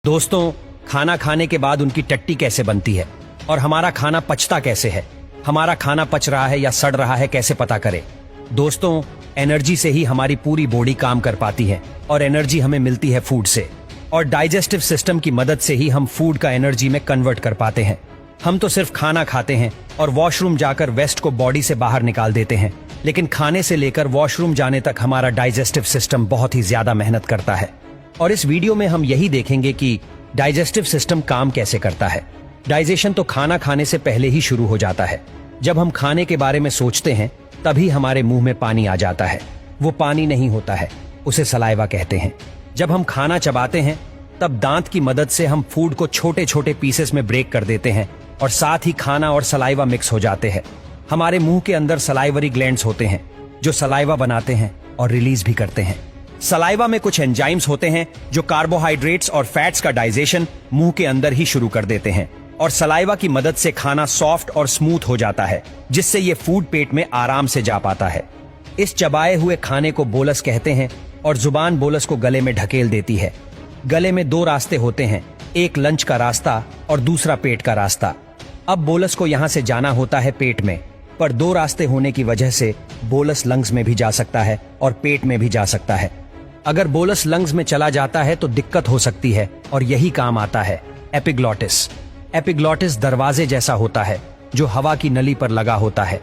दोस्तों, खाना खाने के बाद उनकी टट्टी कैसे बनती है और हमारा खाना पचता कैसे है? हमारा खाना पच रहा है या सड़ रहा है कैसे पता करें? दोस्तों, एनर्जी से ही हमारी पूरी बॉडी काम कर पाती है और एनर्जी हमें मिलती है फूड से, और डाइजेस्टिव सिस्टम की मदद से ही हम फूड का एनर्जी में कन्वर्ट कर पाते हैं। हम तो सिर्फ खाना खाते हैं और वॉशरूम जाकर वेस्ट को बॉडी से बाहर निकाल देते हैं, लेकिन खाने से लेकर वॉशरूम जाने तक हमारा डाइजेस्टिव सिस्टम बहुत ही ज्यादा मेहनत करता है। और इस वीडियो में हम यही देखेंगे कि डाइजेस्टिव सिस्टम काम कैसे करता है। डाइजेशन तो खाना खाने से पहले ही शुरू हो जाता है। जब हम खाने के बारे में सोचते हैं तभी हमारे मुंह में पानी आ जाता है। वो पानी नहीं होता है, उसे सलाइवा कहते हैं। जब हम खाना चबाते हैं तब दांत की मदद से हम फूड को छोटे छोटे पीसेस में ब्रेक कर देते हैं और साथ ही खाना और सलाइवा मिक्स हो जाते हैं। हमारे मुंह के अंदर सलाइवरी ग्लैंड्स होते हैं जो सलाइवा बनाते हैं और रिलीज भी करते हैं। सलाइवा में कुछ एंजाइम्स होते हैं जो कार्बोहाइड्रेट्स और फैट्स का डाइजेशन मुंह के अंदर ही शुरू कर देते हैं, और सलाइवा की मदद से खाना सॉफ्ट और स्मूथ हो जाता है, जिससे ये फूड पेट में आराम से जा पाता है। इस चबाए हुए खाने को बोलस कहते हैं और जुबान बोलस को गले में ढकेल देती है। गले में दो रास्ते होते हैं, एक लंच का रास्ता और दूसरा पेट का रास्ता। अब बोलस को यहाँ से जाना होता है पेट में, पर दो रास्ते होने की वजह से बोलस लंग्स में भी जा सकता है और पेट में भी जा सकता है। अगर बोलस लंग्स में चला जाता है तो दिक्कत हो सकती है, और यही काम आता है एपिग्लॉटिस। एपिग्लॉटिस दरवाजे जैसा होता है जो हवा की नली पर लगा होता है।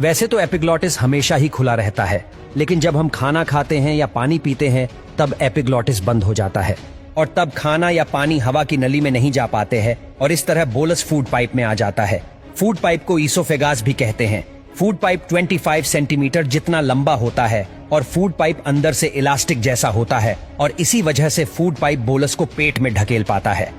वैसे तो एपिग्लॉटिस हमेशा ही खुला रहता है, लेकिन जब हम खाना खाते हैं या पानी पीते हैं तब एपिग्लॉटिस बंद हो जाता है, और तब खाना या पानी हवा की नली में नहीं जा पाते हैं, और इस तरह बोलस फूड पाइप में आ जाता है। फूड पाइप को ईसोफेगास भी कहते हैं। फूड पाइप 25 सेंटीमीटर जितना लंबा होता है और फूड पाइप अंदर से इलास्टिक जैसा होता है, और इसी वजह से फूड पाइप बोलस को पेट में ढकेल पाता है,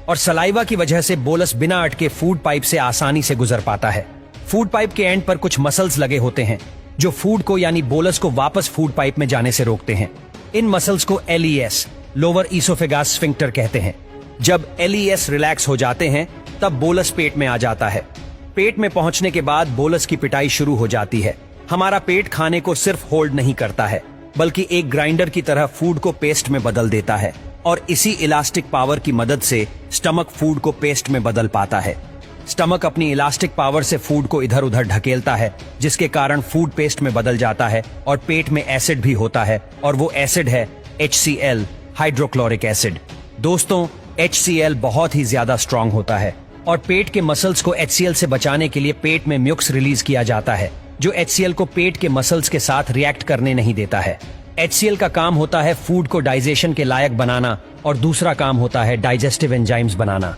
और सलाइवा की वजह से बोलस बिना अटके फूड पाइप से आसानी से गुजर पाता है। फूड पाइप के एंड पर कुछ मसल्स लगे होते हैं जो फूड को यानी बोलस को वापस फूड पाइप में जाने से रोकते हैं। इन मसल्स को LES, लोअर ईसोफेगास स्फिंक्टर कहते हैं। जब LES रिलैक्स हो जाते हैं तब बोलस पेट में आ जाता है। पेट में पहुंचने के बाद बोलस की पिटाई शुरू हो जाती है। हमारा पेट खाने को सिर्फ होल्ड नहीं करता है, बल्कि एक ग्राइंडर की तरह फूड को पेस्ट में बदल देता है, और इसी इलास्टिक पावर की मदद से स्टमक फूड को पेस्ट में बदल पाता है। स्टमक अपनी इलास्टिक पावर से फूड को इधर उधर ढकेलता है, जिसके कारण फूड पेस्ट में बदल जाता है, और पेट में एसिड भी होता है, और वो एसिड है HCl, हाइड्रोक्लोरिक एसिड। दोस्तों, HCl बहुत ही ज्यादा स्ट्रांग होता है, और पेट के मसल्स को HCl से बचाने के लिए पेट में म्यूक्स रिलीज किया जाता है, जो HCl को पेट के मसल्स के साथ रिएक्ट करने नहीं देता है। HCl का काम होता है फूड को डाइजेशन के लायक बनाना, और दूसरा काम होता है डाइजेस्टिव एंजाइम्स बनाना।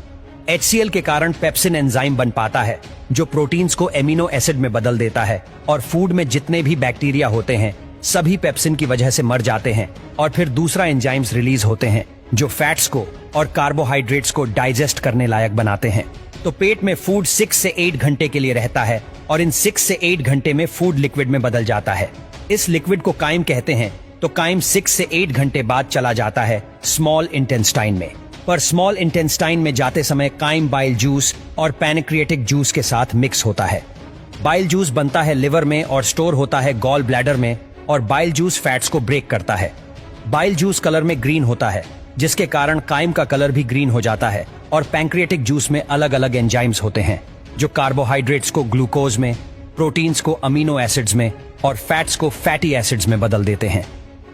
HCl के कारण पेप्सिन एंजाइम बन पाता है जो प्रोटीन्स को एमिनो एसिड में बदल देता है, और फूड में जितने भी बैक्टीरिया होते हैं सभी पेप्सिन की वजह से मर जाते हैं, और फिर दूसरा एंजाइम्स रिलीज होते हैं जो फैट्स को और कार्बोहाइड्रेट्स को डाइजेस्ट करने लायक बनाते हैं। तो पेट में फूड 6 से 8 घंटे के लिए रहता है, और इन 6 से 8 घंटे में फूड लिक्विड में बदल जाता है। इस लिक्विड को काइम कहते हैं। तो काइम 6 से 8 घंटे बाद चला जाता है स्मॉल इंटेस्टाइन में, पर स्मॉल इंटेस्टाइन में जाते समय काइम बाइल जूस और पैनक्रिएटिक जूस के साथ मिक्स होता है। बाइल जूस बनता है लिवर में और स्टोर होता है गॉल ब्लैडर में, और बाइल जूस फैट्स को ब्रेक करता है। बाइल जूस कलर में ग्रीन होता है, जिसके कारण काइम का कलर भी ग्रीन हो जाता है, और पैंक्रिएटिक जूस में अलग अलग एंजाइम्स होते हैं जो कार्बोहाइड्रेट्स को ग्लूकोज में, प्रोटीन्स को अमीनो एसिड्स में, और फैट्स को फैटी एसिड्स में बदल देते हैं।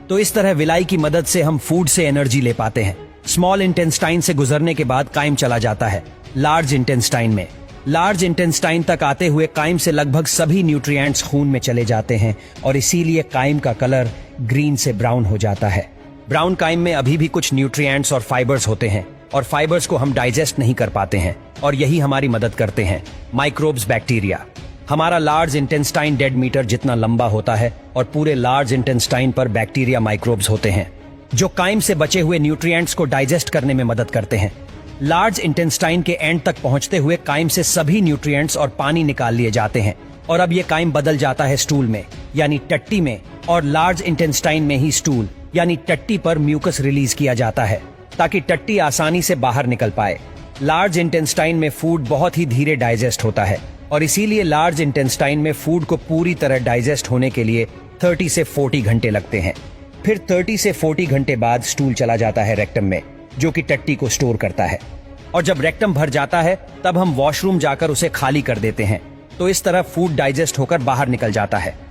तो इस तरह विलाई की मदद से हम फूड से एनर्जी ले पाते हैं। स्मॉल इंटेस्टाइन से गुजरने के बाद काइम चला जाता है लार्ज इंटेस्टाइन में। लार्ज इंटेस्टाइन तक आते हुए काइम से लगभग सभी न्यूट्रिएंट्स खून में चले जाते हैं, और इसीलिए काइम का कलर ग्रीन से ब्राउन हो जाता है। ब्राउन काइम में अभी भी कुछ न्यूट्रिएंट्स और फाइबर्स होते हैं, और फाइबर्स को हम डाइजेस्ट नहीं कर पाते हैं, और यही हमारी मदद करते हैं माइक्रोब्स, बैक्टीरिया। हमारा लार्ज इंटेस्टाइन डेड मीटर जितना लंबा होता है, और पूरे लार्ज इंटेस्टाइन पर बैक्टीरिया माइक्रोब्स होते हैं जो काइम से बचे हुए न्यूट्रिएंट्स को डाइजेस्ट करने में मदद करते हैं। लार्ज इंटेस्टाइन के एंड तक पहुंचते हुए काइम से सभी न्यूट्रिएंट्स और पानी निकाल लिए जाते हैं, और अब ये काइम बदल जाता है स्टूल में यानी टट्टी में, और लार्ज इंटेस्टाइन में ही स्टूल यानी टट्टी पर म्यूकस रिलीज किया जाता है ताकि टट्टी आसानी से बाहर निकल पाए। लार्ज इंटेस्टाइन में फूड बहुत ही धीरे डाइजेस्ट होता है, और इसीलिए लार्ज इंटेस्टाइन में फूड को पूरी तरह डाइजेस्ट होने के लिए 30 से 40 घंटे लगते हैं। फिर 30 से 40 घंटे बाद स्टूल चला जाता है रेक्टम में, जो कि टट्टी को स्टोर करता है। और जब रेक्टम भर जाता है तब हम वॉशरूम जाकर उसे खाली कर देते हैं। तो इस तरह फूड डाइजेस्ट होकर बाहर निकल जाता है।